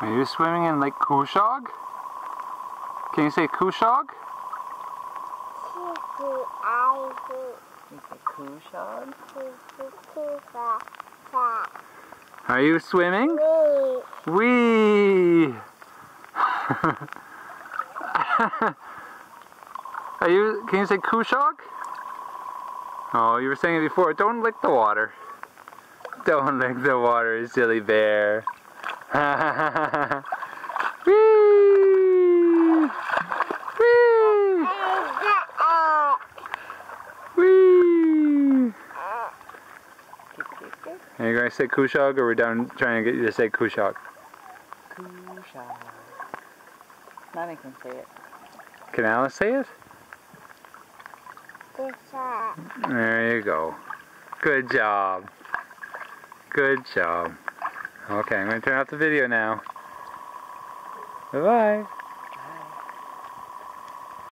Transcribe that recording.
Are you swimming in Lake Kushog? Can you say Kushog? You say Kushog? Are you swimming? Wee! Can you say Kushog? Oh, you were saying it before. Don't lick the water. Don't lick the water, you silly bear. Wee! Wee! Wee! Are you going to say Kushog, or we're done trying to get you to say Kushog? Kushog. Mommy can say it. Can Alice say it? There you go. Good job. Good job. Okay, I'm going to turn off the video now. Bye-bye.